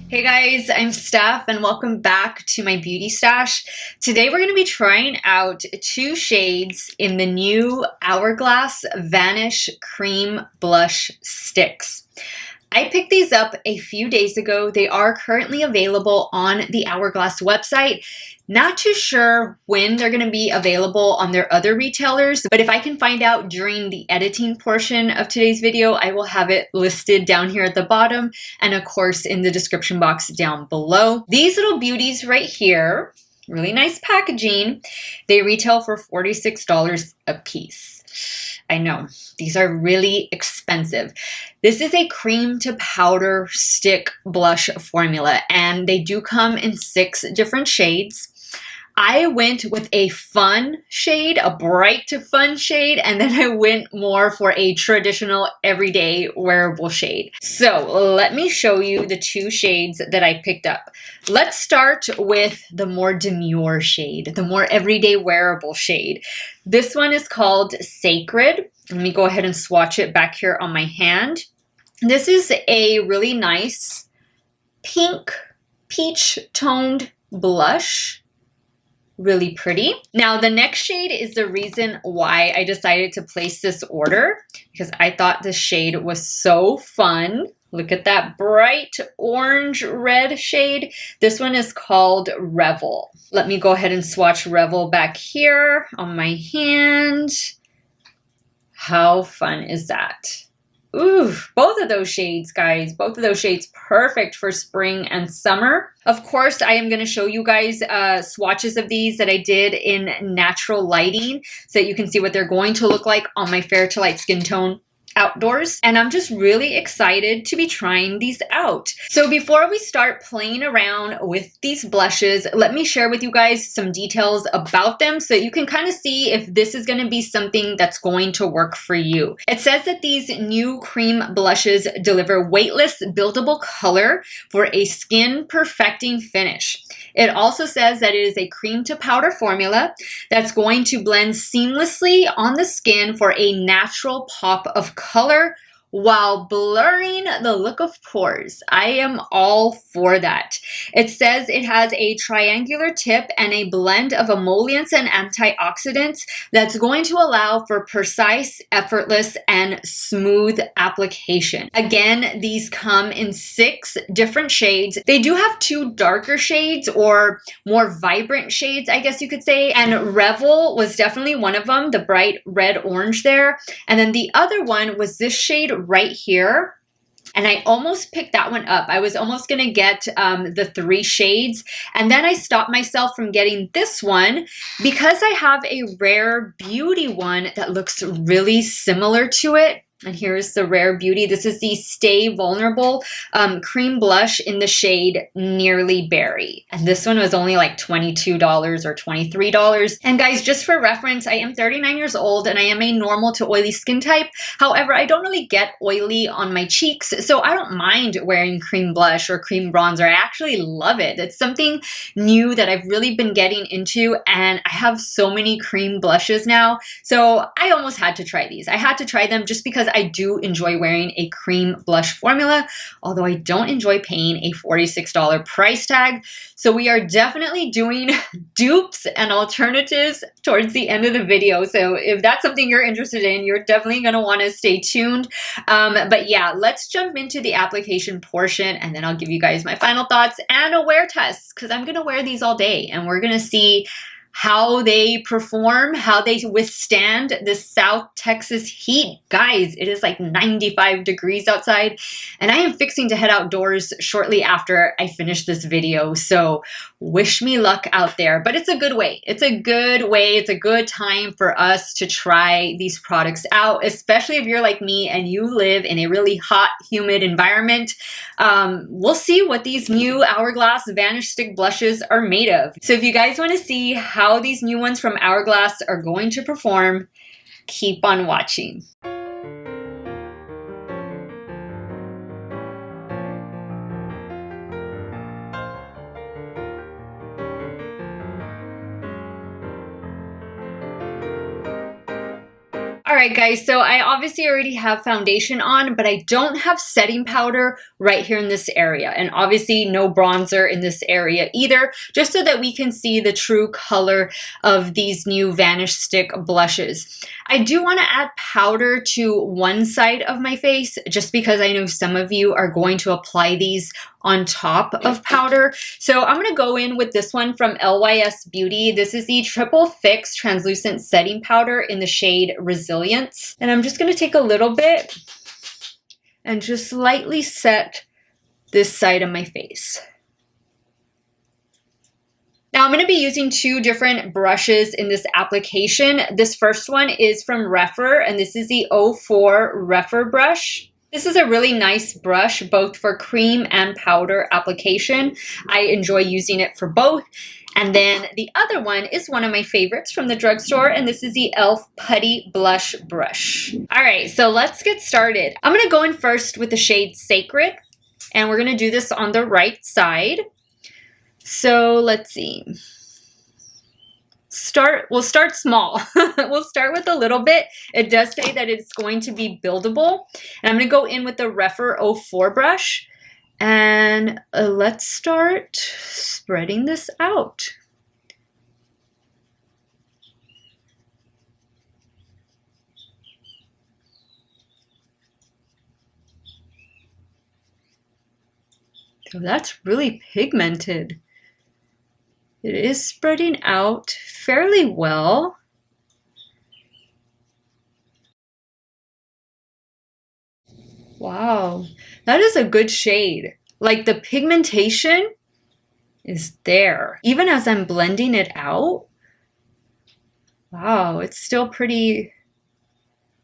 Hey guys, I'm Steph and welcome back to my beauty stash. Today we're going to be trying out two shades in the new Hourglass Vanish Cream Blush Sticks. I picked these up a few days ago. They are currently available on the Hourglass website. Not too sure when they're going to be available on their other retailers, but if I can find out during the editing portion of today's video, I will have it listed down here at the bottom and of course in the description box down below. These little beauties right here, really nice packaging. They retail for $46 a piece. I know, these are really expensive. This is a cream to powder stick blush formula, and they do come in 6 different shades. I went with a fun shade, a bright to fun shade, and then I went more for a traditional everyday wearable shade. So let me show you the 2 shades that I picked up. Let's start with the more demure shade, the more everyday wearable shade. This one is called Sacred. Let me go ahead and swatch it back here on my hand. This is a really nice pink, peach toned blush. Really pretty. Now the next shade is the reason why I decided to place this order, because I thought this shade was so fun. Look at that bright orange red shade. This one is called Revel. Let me go ahead and swatch Revel back here on my hand. How fun is that? Ooh, both of those shades, guys, both of those shades perfect for spring and summer. Of course, I am going to show you guys swatches of these that I did in natural lighting so that you can see what they're going to look like on my fair to light skin tone outdoors. And I'm just really excited to be trying these out. So before we start playing around with these blushes, let me share with you guys some details about them so you can kind of see if this is going to be something that's going to work for you. It says that these new cream blushes deliver weightless, buildable color for a skin perfecting finish. It also says that it is a cream to powder formula that's going to blend seamlessly on the skin for a natural pop of color while blurring the look of pores. I am all for that. It says it has a triangular tip and a blend of emollients and antioxidants that's going to allow for precise, effortless, and smooth application. Again, these come in 6 different shades. They do have 2 darker shades or more vibrant shades, I guess you could say. And Revel was definitely one of them, the bright red orange there. And then the other one was this shade right here. And I almost picked that one up. I was almost going to get the 3 shades. And then I stopped myself from getting this one because I have a Rare Beauty one that looks really similar to it. And here's the Rare Beauty. This is the Stay Vulnerable cream blush in the shade Nearly Berry. And this one was only like $22 or $23. And guys, just for reference, I am 39 years old and I am a normal to oily skin type. However, I don't really get oily on my cheeks, so I don't mind wearing cream blush or cream bronzer. I actually love it. It's something new that I've really been getting into, and I have so many cream blushes now. So I almost had to try these. I had to try them just because I do enjoy wearing a cream blush formula, although I don't enjoy paying a $46 price tag. So we are definitely doing dupes and alternatives towards the end of the video. So if that's something you're interested in, you're definitely going to want to stay tuned. But yeah, let's jump into the application portion and then I'll give you guys my final thoughts and a wear test because I'm going to wear these all day and we're going to see how they perform, how they withstand this South Texas heat. Guys, it is like 95 degrees outside, and I am fixing to head outdoors shortly after I finish this video, so wish me luck out there. But it's a good way. It's a good way. It's a good time for us to try these products out, especially if you're like me and you live in a really hot, humid environment. We'll see what these new Hourglass Vanish Stick blushes are made of. So if you guys want to see how these new ones from Hourglass are going to perform, keep on watching. All Alright guys, so I obviously already have foundation on, but I don't have setting powder right here in this area. And obviously no bronzer in this area either, just so that we can see the true color of these new Vanish Stick blushes. I do want to add powder to one side of my face, just because I know some of you are going to apply these on top of powder. So I'm going to go in with this one from LYS Beauty. This is the Triple Fix Translucent Setting Powder in the shade Resilience. And I'm just going to take a little bit and just lightly set this side of my face. Now I'm going to be using two different brushes in this application. This first one is from rephr, and this is the 04 rephr brush. This is a really nice brush, both for cream and powder application. I enjoy using it for both. And then the other one is one of my favorites from the drugstore, and this is the e.l.f. Putty Blush brush. All right, so let's get started. I'm gonna go in first with the shade Sacred, and we're gonna do this on the right side. So let's see. We'll start small. We'll start with a little bit. It does say that it's going to be buildable. And I'm going to go in with the rephr 04 brush. And let's start spreading this out. So that's really pigmented. It is spreading out fairly well. Wow, that is a good shade. Like, the pigmentation is there. Even as I'm blending it out, wow, it's still pretty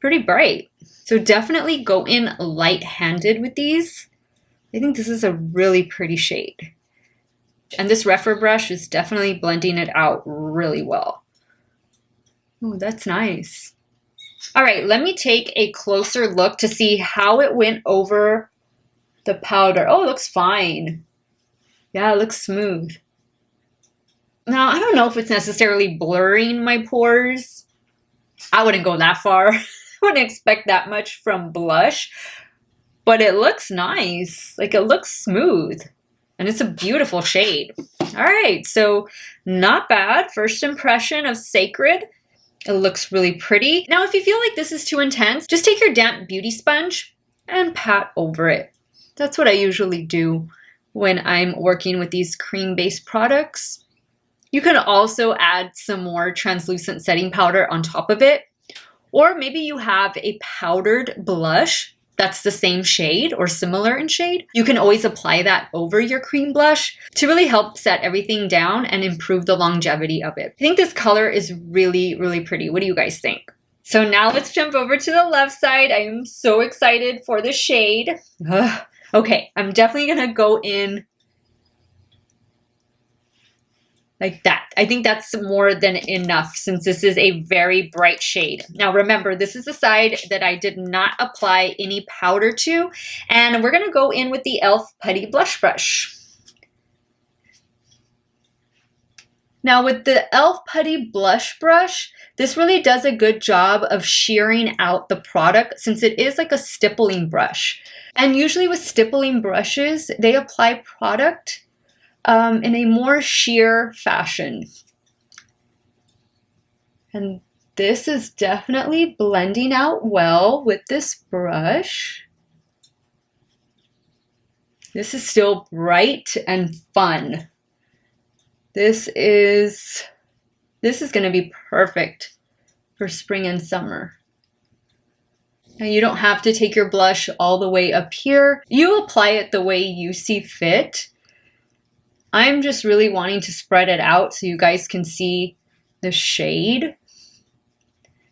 bright. So definitely go in light-handed with these. I think this is a really pretty shade. And this rephr brush is definitely blending it out really well. Oh, that's nice. All right, let me take a closer look to see how it went over the powder. Oh, it looks fine. Yeah, it looks smooth. Now, I don't know if it's necessarily blurring my pores. I wouldn't go that far. I wouldn't expect that much from blush. But it looks nice. Like, it looks smooth. And it's a beautiful shade. All right, so not bad. First impression of Sacred. It looks really pretty. Now, if you feel like this is too intense, just take your damp beauty sponge and pat over it. That's what I usually do when I'm working with these cream-based products. You can also add some more translucent setting powder on top of it. Or maybe you have a powdered blush that's the same shade or similar in shade. You can always apply that over your cream blush to really help set everything down and improve the longevity of it. I think this color is really, really pretty. What do you guys think? So now let's jump over to the left side. I am so excited for the shade. Okay, I'm definitely gonna go in like that. I think that's more than enough since this is a very bright shade. Now remember, this is the side that I did not apply any powder to, and we're gonna go in with the e.l.f. Putty Blush brush. Now with the e.l.f. Putty Blush brush, this really does a good job of shearing out the product since it is like a stippling brush. And usually with stippling brushes, they apply product in a more sheer fashion. And this is definitely blending out well with this brush. This is still bright and fun. This is going to be perfect for spring and summer. Now you don't have to take your blush all the way up here. You apply it the way you see fit. I'm just really wanting to spread it out so you guys can see the shade.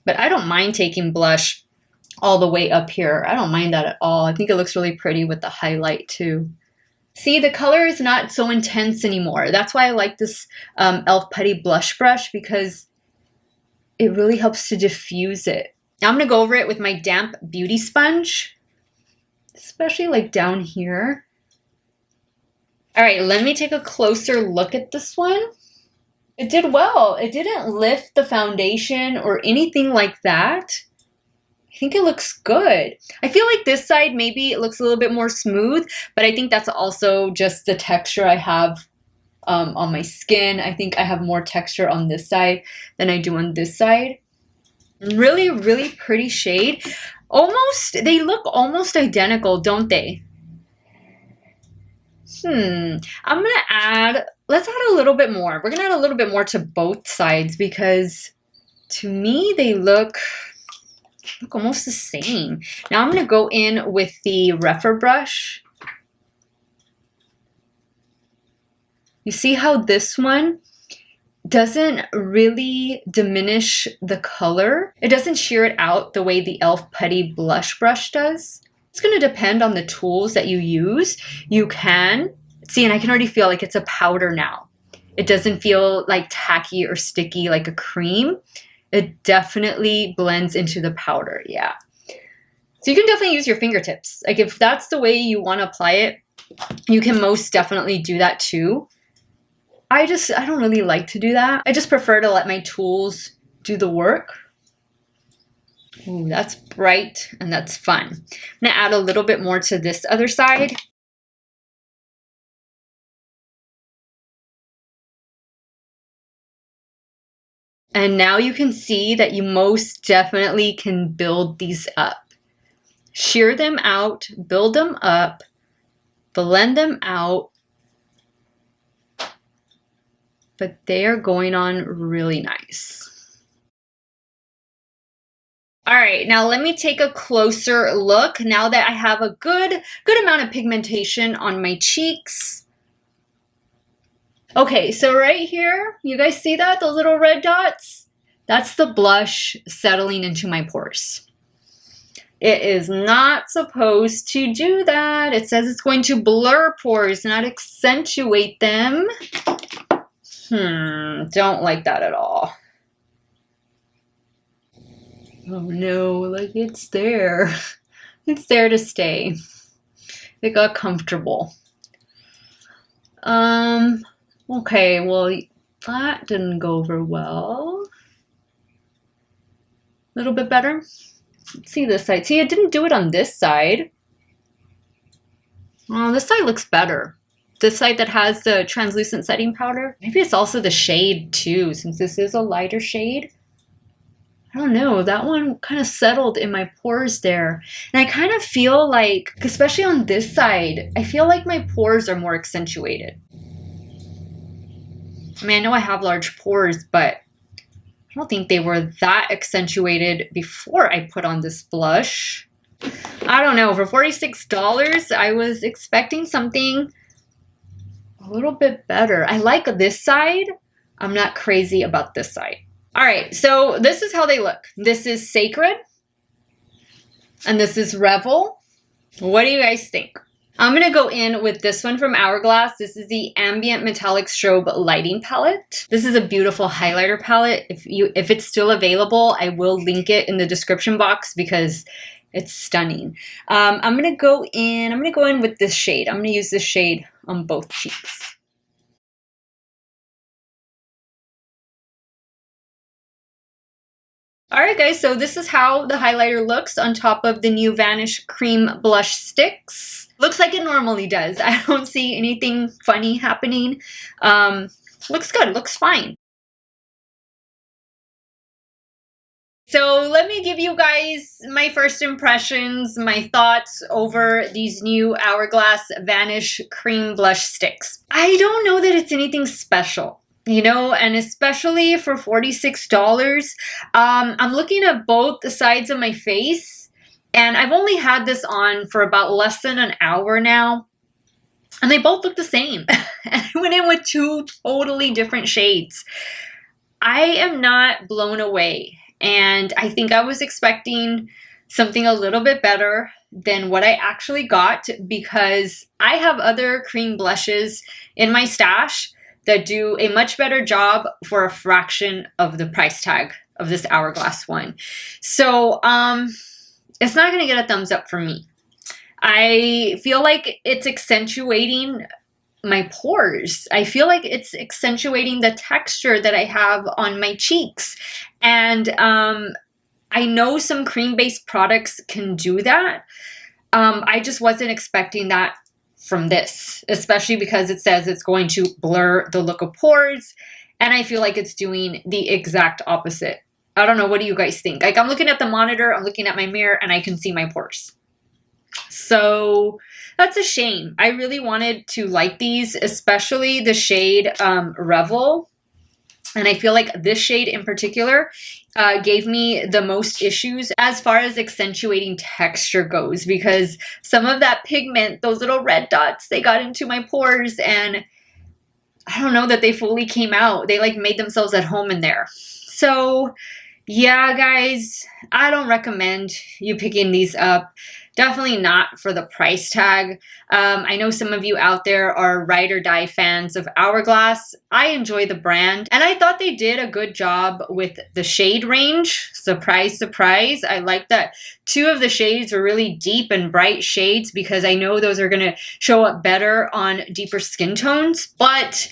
But I don't mind taking blush all the way up here. I don't mind that at all. I think it looks really pretty with the highlight too. See, the color is not so intense anymore. That's why I like this e.l.f. Putty Blush brush, because it really helps to diffuse it. Now I'm going to go over it with my damp beauty sponge, especially like down here. All right, let me take a closer look at this one. It did well. It didn't lift the foundation or anything like that. I think it looks good. I feel like this side, maybe it looks a little bit more smooth, but I think that's also just the texture I have on my skin. I think I have more texture on this side than I do on this side. Really, really pretty shade. Almost, they look almost identical, don't they? I'm gonna add, let's add a little bit more. We're gonna add a little bit more to both sides because to me, they look almost the same. Now I'm gonna go in with the rephr brush. You see how this one doesn't really diminish the color. It doesn't sheer it out the way the e.l.f. Putty Blush brush does. It's going to depend on the tools that you use. You can see, and I can already feel like it's a powder now. It doesn't feel like tacky or sticky like a cream. It definitely blends into the powder, yeah. So you can definitely use your fingertips. Like if that's the way you want to apply it, you can most definitely do that too. I don't really like to do that. I just prefer to let my tools do the work. Ooh, that's bright and that's fun. I'm gonna add a little bit more to this other side. And now you can see that you most definitely can build these up. Shear them out, build them up, blend them out. But they are going on really nice. All right, now let me take a closer look now that I have a good amount of pigmentation on my cheeks. Okay, so right here, you guys see that, those little red dots? That's the blush settling into my pores. It is not supposed to do that. It says it's going to blur pores, not accentuate them. Don't like that at all. Oh no, like it's there. It's there to stay. It got comfortable. Okay, well, that didn't go over well. A little bit better. Let's see this side. See, it didn't do it on this side. Oh, this side looks better. This side that has the translucent setting powder. Maybe it's also the shade too, since this is a lighter shade. I don't know, that one kind of settled in my pores there. And I kind of feel like, especially on this side, I feel like my pores are more accentuated. I mean, I know I have large pores, but I don't think they were that accentuated before I put on this blush. I don't know, for $46, I was expecting something a little bit better. I like this side. I'm not crazy about this side. All right, so this is how they look. This is Sacred, and this is Revel. What do you guys think? I'm gonna go in with this one from Hourglass. This is the Ambient Metallic Strobe Lighting Palette. This is a beautiful highlighter palette. If it's still available, I will link it in the description box because it's stunning. I'm gonna go in with this shade. I'm gonna use this shade on both cheeks. All right, guys, so this is how the highlighter looks on top of the new Vanish Cream Blush Sticks. Looks like it normally does. I don't see anything funny happening. Looks good, looks fine. So let me give you guys my first impressions, my thoughts over these new Hourglass Vanish Cream Blush Sticks. I don't know that it's anything special. You know, and especially for $46, I'm looking at both sides of my face, and I've only had this on for about less than an hour now, and they both look the same. And I went in with two totally different shades. I am not blown away, and I think I was expecting something a little bit better than what I actually got because I have other cream blushes in my stash that do a much better job for a fraction of the price tag of this Hourglass one. So it's not gonna get a thumbs up for me. I feel like it's accentuating my pores. I feel like it's accentuating the texture that I have on my cheeks. And I know some cream-based products can do that. I just wasn't expecting that from this, especially because it says it's going to blur the look of pores, and I feel like it's doing the exact opposite. I don't know. What do you guys think? Like, I'm looking at the monitor, I'm looking at my mirror, and I can see my pores. So that's a shame. I really wanted to like these, especially the shade Revel. And I feel like this shade in particular gave me the most issues as far as accentuating texture goes, because some of that pigment, those little red dots, they got into my pores, and I don't know that they fully came out. They like made themselves at home in there. So yeah, guys, I don't recommend you picking these up. Definitely not for the price tag. I know some of you out there are ride or die fans of Hourglass. I enjoy the brand, and I thought they did a good job with the shade range. Surprise, surprise. I like that 2 of the shades were really deep and bright shades, because I know those are going to show up better on deeper skin tones, but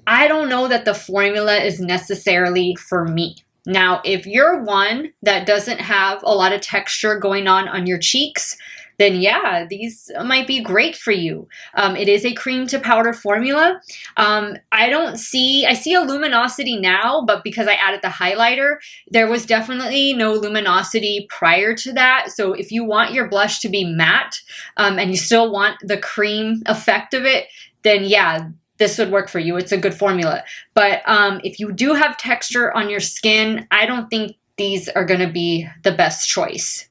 I don't know that the formula is necessarily for me. Now, if you're one that doesn't have a lot of texture going on your cheeks, then yeah, these might be great for you. It is a cream to powder formula. I see a luminosity now, but because I added the highlighter, there was definitely no luminosity prior to that. So if you want your blush to be matte, and you still want the cream effect of it, then yeah, this would work for you. It's a good formula. But if you do have texture on your skin, I don't think these are going to be the best choice.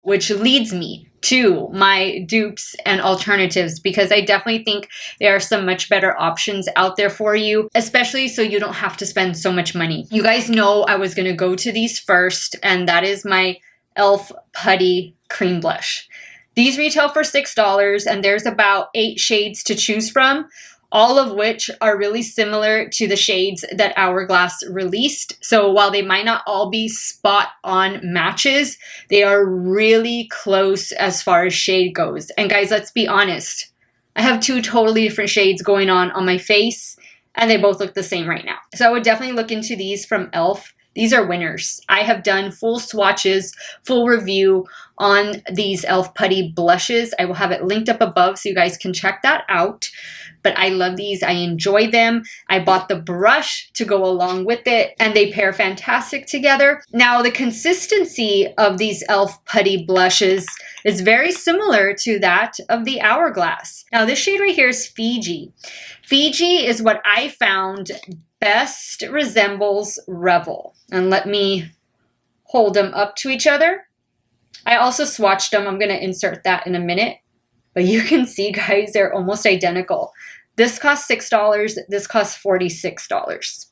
Which leads me to my dupes and alternatives, because I definitely think there are some much better options out there for you, especially so you don't have to spend so much money. You guys know I was going to go to these first, and that is my e.l.f. Putty Cream Blush. These retail for $6, and there's about 8 shades to choose from, all of which are really similar to the shades that Hourglass released. So while they might not all be spot-on matches, they are really close as far as shade goes. And guys, let's be honest. I have 2 totally different shades going on my face, and they both look the same right now. So I would definitely look into these from e.l.f. These are winners. I have done full swatches, full review on these e.l.f. Putty blushes. I will have it linked up above so you guys can check that out. But I love these. I enjoy them. I bought the brush to go along with it, and they pair fantastic together. Now, the consistency of these e.l.f. Putty blushes is very similar to that of the Hourglass. Now, this shade right here is Fiji. Fiji is what I found best resembles Revel. And let me hold them up to each other. I also swatched them. I'm going to insert that in a minute. But you can see, guys, they're almost identical. This costs $6. This costs $46.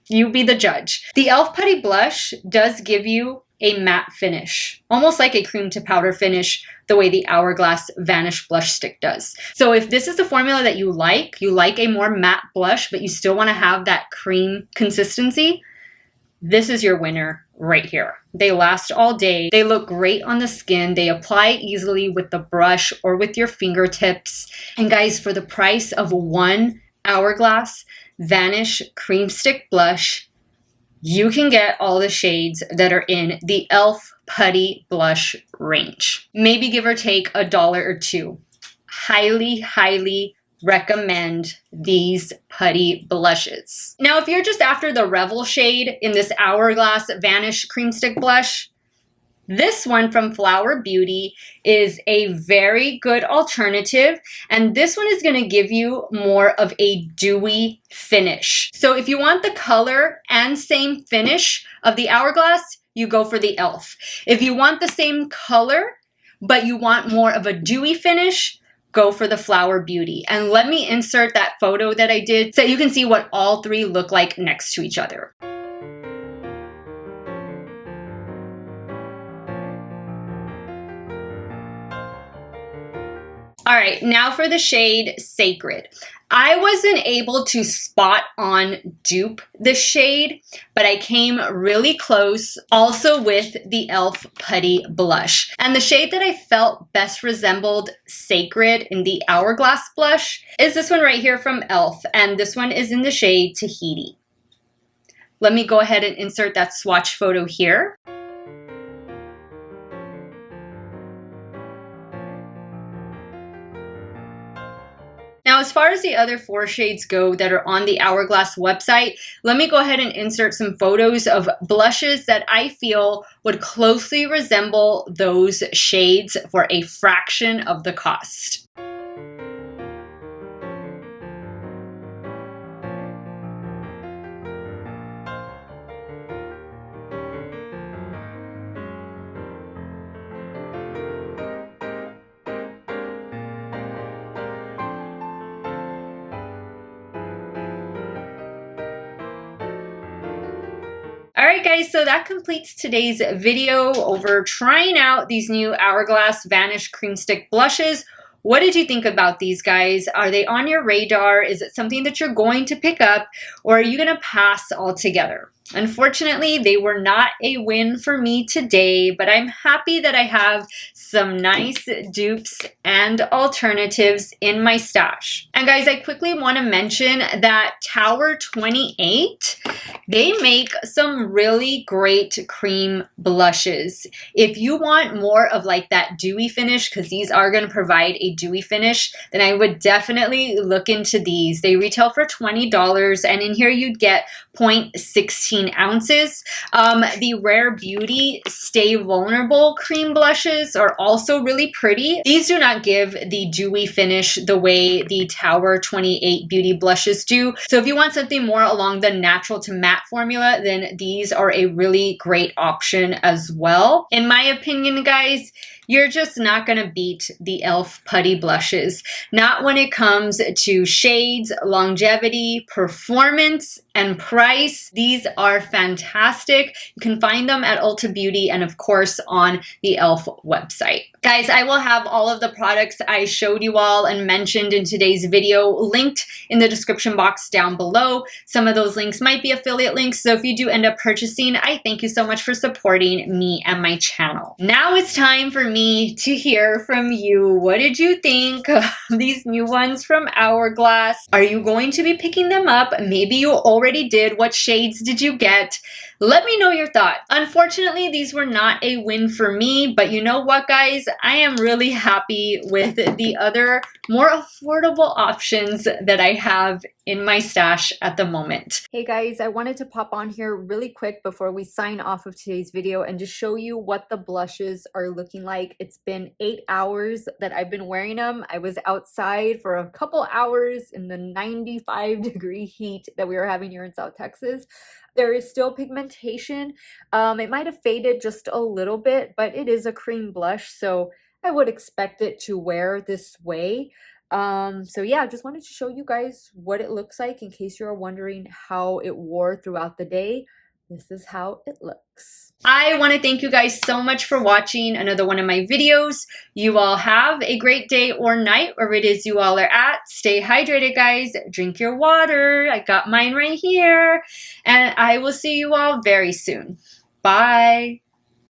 You be the judge. The e.l.f. Putty Blush does give you a matte finish, almost like a cream to powder finish, the way the Hourglass Vanish Blush Stick does. So if this is the formula that you like a more matte blush, but you still want to have that cream consistency, this is your winner right here. They last all day. They look great on the skin. They apply easily with the brush or with your fingertips. And guys, for the price of one Hourglass Vanish Cream Stick Blush, you can get all the shades that are in the e.l.f. Putty Blush range. Maybe give or take $1 or $2. Highly, highly recommend these putty blushes. Now, if you're just after the Revel shade in this Hourglass Vanish Cream Stick Blush, this one from Flower Beauty is a very good alternative, and this one is going to give you more of a dewy finish. So if you want the color and same finish of the Hourglass, you go for the e.l.f. If you want the same color, but you want more of a dewy finish, go for the Flower Beauty. And let me insert that photo that I did so you can see what all 3 look like next to each other. All right, now for the shade Sacred. I wasn't able to spot on dupe this shade, but I came really close also with the e.l.f. Putty Blush. And the shade that I felt best resembled Sacred in the Hourglass blush is this one right here from e.l.f. And this one is in the shade Tahiti. Let me go ahead and insert that swatch photo here. Now, as far as the other 4 shades go that are on the Hourglass website, let me go ahead and insert some photos of blushes that I feel would closely resemble those shades for a fraction of the cost. Alright guys, so that completes today's video over trying out these new Hourglass Vanish Cream Stick blushes. What did you think about these guys? Are they on your radar? Is it something that you're going to pick up, or are you going to pass altogether? Unfortunately, they were not a win for me today, but I'm happy that I have some nice dupes and alternatives in my stash. And guys, I quickly want to mention that Tower 28, they make some really great cream blushes. If you want more of like that dewy finish, because these are going to provide a dewy finish, then I would definitely look into these. They retail for $20, and in here you'd get 0.16 ounces. The Rare Beauty Stay Vulnerable cream blushes are also really pretty. These do not give the dewy finish the way the Tower 28 beauty blushes do. So if you want something more along the natural to matte formula, then these are a really great option as well. In my opinion, guys, you're just not going to beat the e.l.f. Putty blushes. Not when it comes to shades, longevity, performance, and price. These are fantastic. You can find them at Ulta Beauty and of course on the e.l.f. website. Guys, I will have all of the products I showed you all and mentioned in today's video linked in the description box down below. Some of those links might be affiliate links, so if you do end up purchasing, I thank you so much for supporting me and my channel. Now it's time for me to hear from you. What did you think of these new ones from Hourglass? Are you going to be picking them up? Maybe you already did. What shades did you get? Let me know your thoughts. Unfortunately, these were not a win for me, but you know what, guys? I am really happy with the other more affordable options that I have in my stash at the moment. Hey guys, I wanted to pop on here really quick before we sign off of today's video and just show you what the blushes are looking like. It's been 8 hours that I've been wearing them. I was outside for a couple hours in the 95-degree heat that we were having here in South Texas. There is still pigmentation. It might have faded just a little bit, but it is a cream blush, so I would expect it to wear this way. So yeah, I just wanted to show you guys what it looks like in case you're wondering how it wore throughout the day. This is how it looks. I want to thank you guys so much for watching another one of my videos. You all have a great day or night wherever it is you all are at. Stay hydrated, guys. Drink your water. I got mine right here. And I will see you all very soon. Bye.